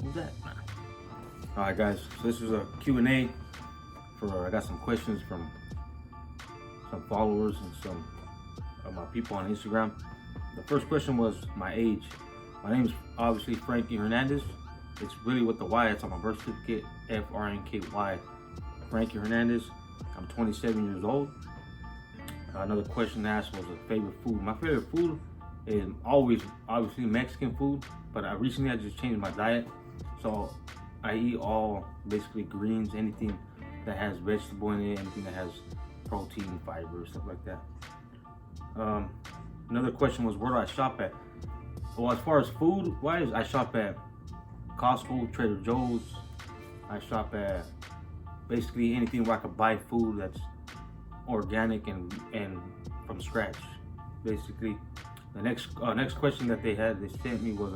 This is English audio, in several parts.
Who's that? Nah. All right, guys. So this is a Q&A I got some questions from some followers and some of my people on Instagram. The first question was my age. My name is obviously Frankie Hernandez. It's really with the Y. It's on my birth certificate. FRNKY. Frankie Hernandez. I'm 27 years old. Another question asked was a favorite food. My favorite food is always obviously Mexican food, but I just changed my diet. So I eat all basically greens, anything that has vegetable in it, anything that has protein, fiber, stuff like that. Another question was where do I shop at? Well, as far as food wise, I shop at Costco, Trader Joe's. I shop at basically anything where I could buy food that's organic and from scratch. Basically, the next question that they sent me was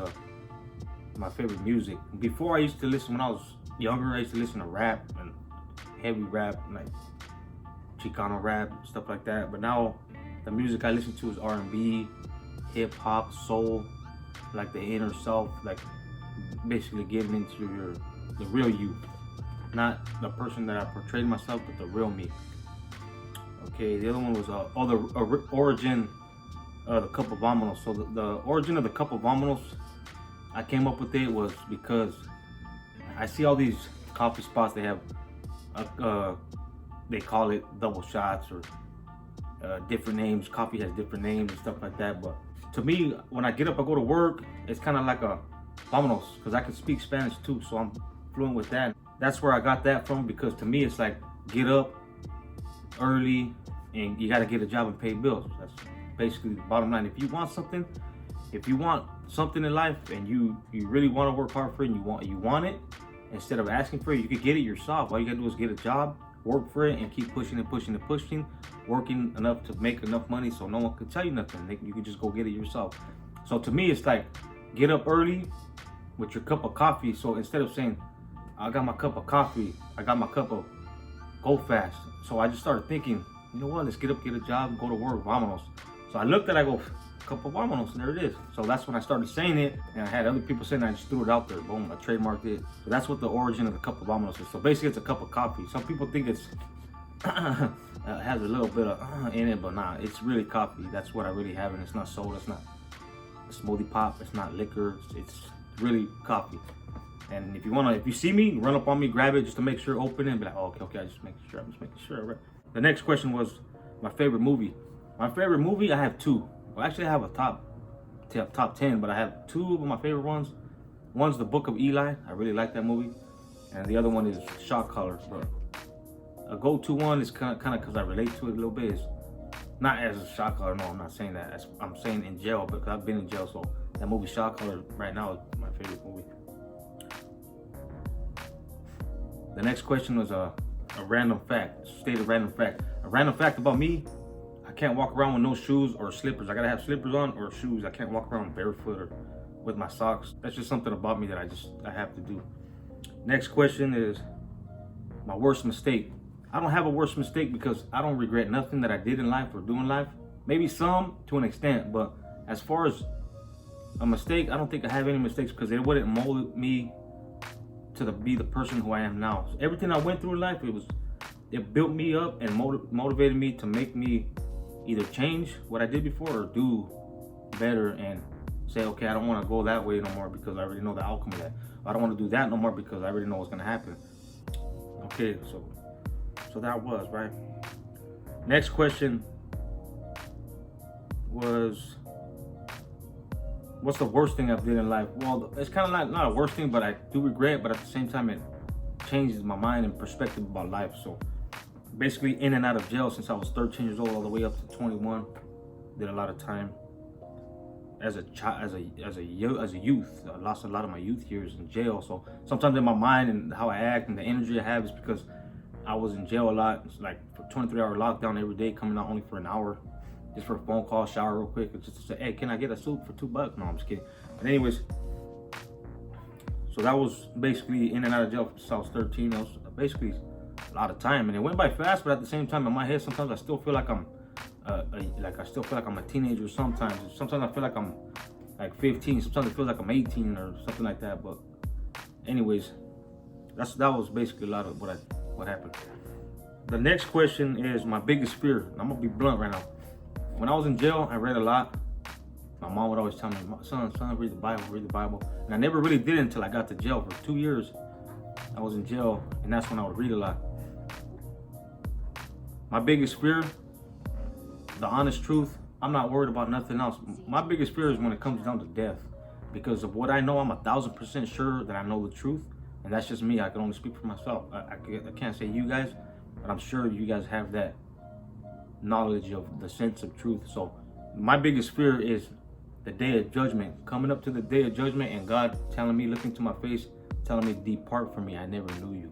my favorite music. Before I used to listen when I was younger. I used to listen to rap and heavy rap, like Chicano rap, stuff like that. But now the music I listen to is R&B, hip hop, soul, like the inner self, like basically getting into the real you, not the person that I portrayed myself, but the real me. Okay, the other one was the origin of the Cup of Vámonos. So the origin of the Cup of Vámonos, I came up with it was because I see all these coffee spots. They have they call it double shots or different names. Coffee has different names and stuff like that. But to me, when I get up, I go to work. It's kind of like a vámonos because I can speak Spanish too, so I'm fluent with that. That's where I got that from, because to me, it's like get up early and you got to get a job and pay bills. That's basically the bottom line. If you want something in life and you really want to work hard for it and you want it, instead of asking for it, you could get it yourself. All you got to do is get a job, work for it, and keep pushing and pushing and pushing, working enough to make enough money so no one can tell you nothing. You can just go get it yourself. So to me, it's like get up early with your cup of coffee. So instead of saying, I got my cup of coffee, I got my cup of go fast. So I just started thinking, you know what, let's get up, get a job, go to work, vámonos. So I looked at it, I go, cup of vámonos, and there it is. So that's when I started saying it, and I had other people saying it, I just threw it out there, boom, I trademarked it. So that's what the origin of the cup of vámonos is. So basically it's a cup of coffee. Some people think it's has a little bit of in it, but nah, it's really coffee. That's what I really have, and it's not soda, it's not a smoothie pop, it's not liquor, it's really coffee. And if you see me, run up on me, grab it just to make sure, open it, and be like, oh, okay, I'm just making sure, right? The next question was my favorite movie. My favorite movie, I have two. Well, actually, I have a top 10, but I have two of my favorite ones. One's The Book of Eli. I really like that movie. And the other one is Shot Caller. But a go-to one is kind of because I relate to it a little bit. Is not as a shot caller. No, I'm not saying that. I'm saying in jail, because I've been in jail. So that movie Shot Caller right now is my favorite movie. The next question was a random fact. Stated random fact. A random fact about me: I can't walk around with no shoes or slippers. I gotta have slippers on or shoes. I can't walk around barefoot or with my socks. That's just something about me that I have to do. Next question is my worst mistake. I don't have a worst mistake because I don't regret nothing that I did in life or do in life. Maybe some to an extent, but as far as a mistake, I don't think I have any mistakes because it wouldn't mold me to be the person who I am now. So everything I went through in life, it built me up and motivated me to make me either change what I did before or do better and say, okay, I don't want to go that way no more because I already know the outcome of that. I don't want to do that no more because I already know what's going to happen. Okay, so that was, right? Next question was, what's the worst thing I've did in life? Well, it's kind of not a worst thing, but I do regret, but at the same time, it changes my mind and perspective about life. So basically in and out of jail since I was 13 years old all the way up to 21. Did a lot of time as a child, as a youth. I lost a lot of my youth years in jail. So sometimes in my mind and how I act and the energy I have is because I was in jail a lot. It's like for 23-hour lockdown every day, coming out only for an hour, just for a phone call, shower real quick, and just to say, hey, can I get a soup for $2? No, I'm just kidding. But anyways, so that was basically in and out of jail since I was 13. That was basically a lot of time, and it went by fast. But at the same time, in my head, sometimes I still feel like I'm a teenager. Sometimes I feel like I'm like 15. Sometimes it feels like I'm 18 or something like that. But anyways, that was basically a lot of what happened. The next question is my biggest fear. I'm gonna be blunt right now. When I was in jail, I read a lot. My mom would always tell me, son, read the Bible. And I never really did it until I got to jail. For 2 years, I was in jail, and that's when I would read a lot. My biggest fear, the honest truth, I'm not worried about nothing else. My biggest fear is when it comes down to death. Because of what I know, I'm 1,000% sure that I know the truth. And that's just me. I can only speak for myself. I can't say you guys, but I'm sure you guys have that knowledge of the sense of truth. So my biggest fear is the day of judgment. Coming up to the day of judgment and God telling me, looking to my face, telling me, depart from me, I never knew you.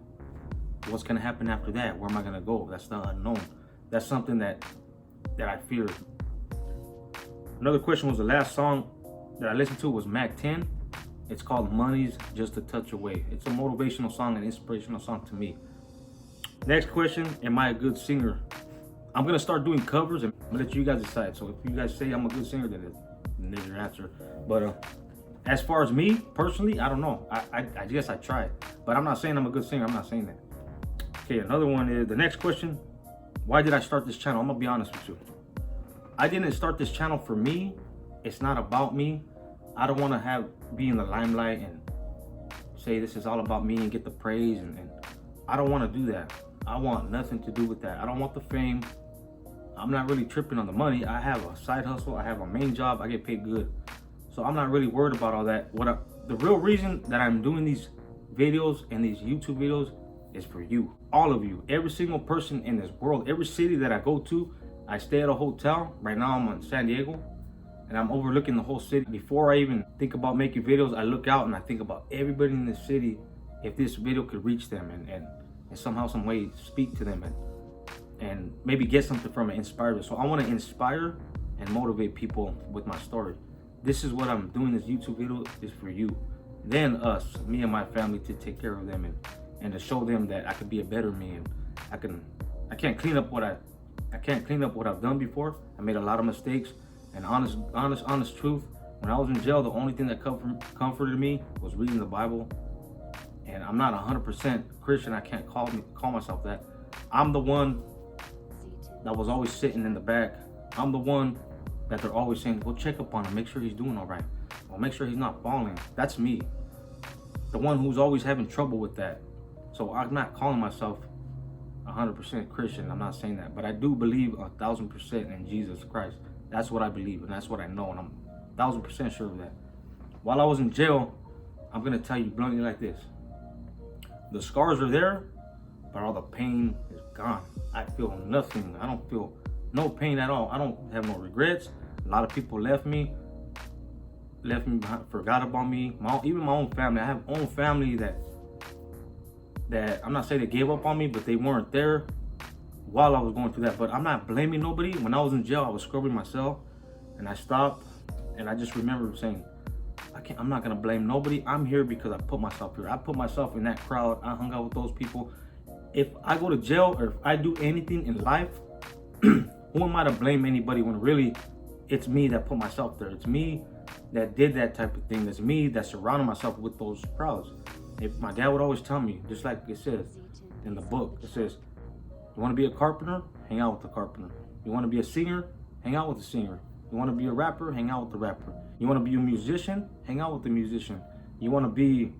What's gonna happen after that? Where am I gonna go? That's the unknown. That's something that I fear. Another question was the last song that I listened to was Mac 10. It's called Money's Just a Touch Away. It's a motivational song, an inspirational song to me. Next question, am I a good singer? I'm gonna start doing covers and I'm gonna let you guys decide. So if you guys say I'm a good singer, then there's your answer. But as far as me personally, I don't know. I guess I tried, but I'm not saying I'm a good singer. I'm not saying that. Okay, another one is the next question. Why did I start this channel? I'm gonna be honest with you. I didn't start this channel for me. It's not about me. I don't want to be in the limelight and say this is all about me and get the praise, and I don't want to do that. I want nothing to do with that. I don't want the fame. I'm not really tripping on the money. I have a side hustle. I have a main job. I get paid good. So I'm not really worried about all that. The real reason that I'm doing these videos and these YouTube videos is for you, all of you, every single person in this world, every city that I go to. I stay at a hotel. Right now I'm in San Diego and I'm overlooking the whole city. Before I even think about making videos, I look out and I think about everybody in the city, if this video could reach them and somehow, some way speak to them and maybe get something from it, inspire them. So I want to inspire and motivate people with my story. This is what I'm doing. This YouTube video is for you. Then us, me and my family, to take care of them and to show them that I could be a better me, and I can't clean up what I've done before. I made a lot of mistakes, and honest truth, when I was in jail, the only thing that comforted me was reading the Bible. And I'm not 100% Christian. I can't call myself that. I'm the one that was always sitting in the back. I'm the one that they're always saying, go check up on him, make sure he's doing all right, or make sure he's not falling. That's me, the one who's always having trouble with that. So I'm not calling myself 100% Christian. I'm not saying that, but I do believe 1,000% in Jesus Christ. That's what I believe, and that's what I know, and I'm 1,000% sure of that. While I was in jail, I'm gonna tell you bluntly like this: the scars are there, but all the pain is gone. I feel nothing. I don't feel no pain at all. I don't have no regrets. A lot of people left me behind, forgot about me. Even my own family. I have own family that I'm not saying they gave up on me, but they weren't there while I was going through that. But I'm not blaming nobody. When I was in jail, I was scrubbing myself, and I stopped, and I just remember saying, I'm not gonna blame nobody. I'm here because I put myself here. I put myself in that crowd. I hung out with those people. If I go to jail or if I do anything in life, who am I to blame anybody when really it's me that put myself there? It's me that did that type of thing. It's me that surrounded myself with those crowds. If my dad would always tell me, just like it says in the book, it says, you want to be a carpenter? Hang out with the carpenter. You want to be a singer? Hang out with the singer. You want to be a rapper? Hang out with the rapper. You want to be a musician? Hang out with the musician. You want to be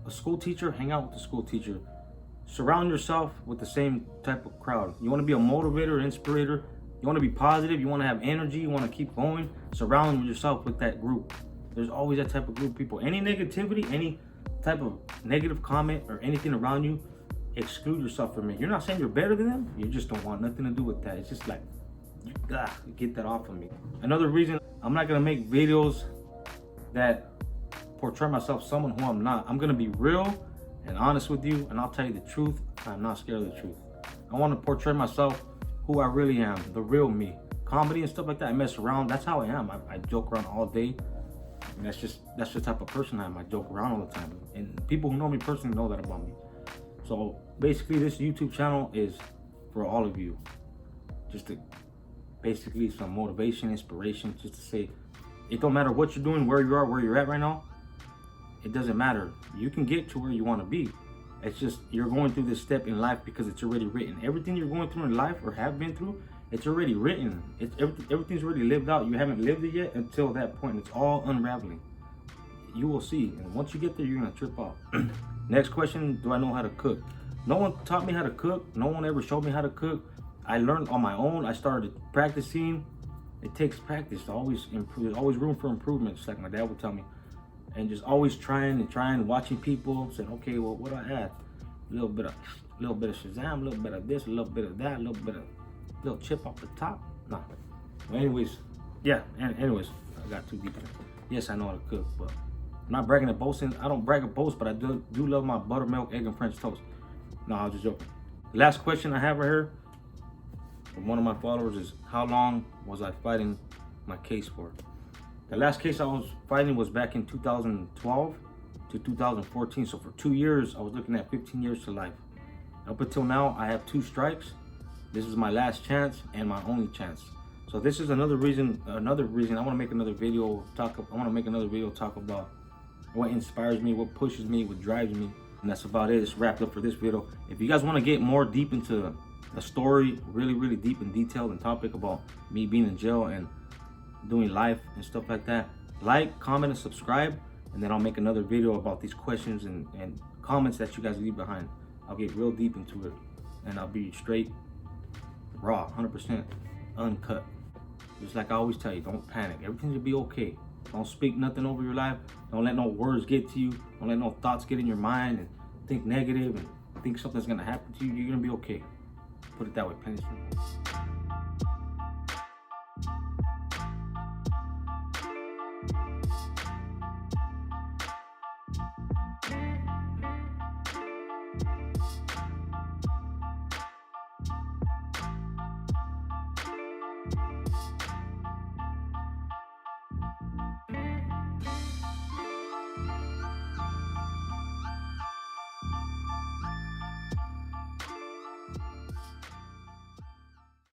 a school teacher? Hang out with the school teacher. Surround yourself with the same type of crowd. You want to be a motivator, inspirator? You want to be positive? You want to have energy? You want to keep going? Surround yourself with that group. There's always that type of group of people. Any negativity, any type of negative comment or anything around you, exclude yourself from it. You're not saying you're better than them. You just don't want nothing to do with that. It's just like, get that off of me. Another reason I'm not gonna make videos that portray myself someone who I'm not. I'm gonna be real and honest with you, and I'll tell you the truth. I'm not scared of the truth. I want to portray myself who I really am, the real me. Comedy and stuff like that, I mess around. That's how I am. I joke around all day. And that's the type of person I am. I joke around all the time, and people who know me personally know that about me. So basically, this YouTube channel is for all of you. Just to basically some motivation, inspiration, just to say it don't matter what you're doing, where you are, where you're at right now. it doesn't matter. You can get to where you want to be. It's just you're going through this step in life because it's already written. Everything you're going through in life or have been through, it's already written. Everything's already lived out. You haven't lived it yet until that point. It's all unraveling. You will see. And once you get there, you're going to trip out. Next question, do I know how to cook? No one taught me how to cook. No one ever showed me how to cook. I learned on my own. I started practicing. It takes practice to always improve. There's always room for improvement, just like my dad would tell me. And just always trying, watching people, saying, okay, well, what do I add? A little bit of Shazam, a little bit of this, a little bit of that, a little chip off the top. No. Well, anyways, yeah, and anyways, I got too deep in it. Yes, I know how to cook, but I'm not bragging and boasting. I don't brag and boast, but I do love my buttermilk, egg, and French toast. No, I was just joking. The last question I have right here from one of my followers is, how long was I fighting my case for? The last case I was fighting was back in 2012 to 2014. So for 2 years, I was looking at 15 years to life. Up until now, I have 2 strikes. This is my last chance and my only chance. So this is another reason I want to make another video talk about what inspires me, what pushes me, what drives me. And that's about it. It's wrapped up for this video. If you guys want to get more deep into the story, really deep and detailed and topic about me being in jail and doing life and stuff like that, like, comment, and subscribe, and then I'll make another video about these questions and comments that you guys leave behind. I'll get real deep into it, and I'll be straight, raw, 100% uncut. Just like I always tell you, don't panic. Everything will be okay. Don't speak nothing over your life. Don't let no words get to you. Don't let no thoughts get in your mind and think negative and think something's gonna happen to you. You're gonna be okay. Put it that way, plain and simple.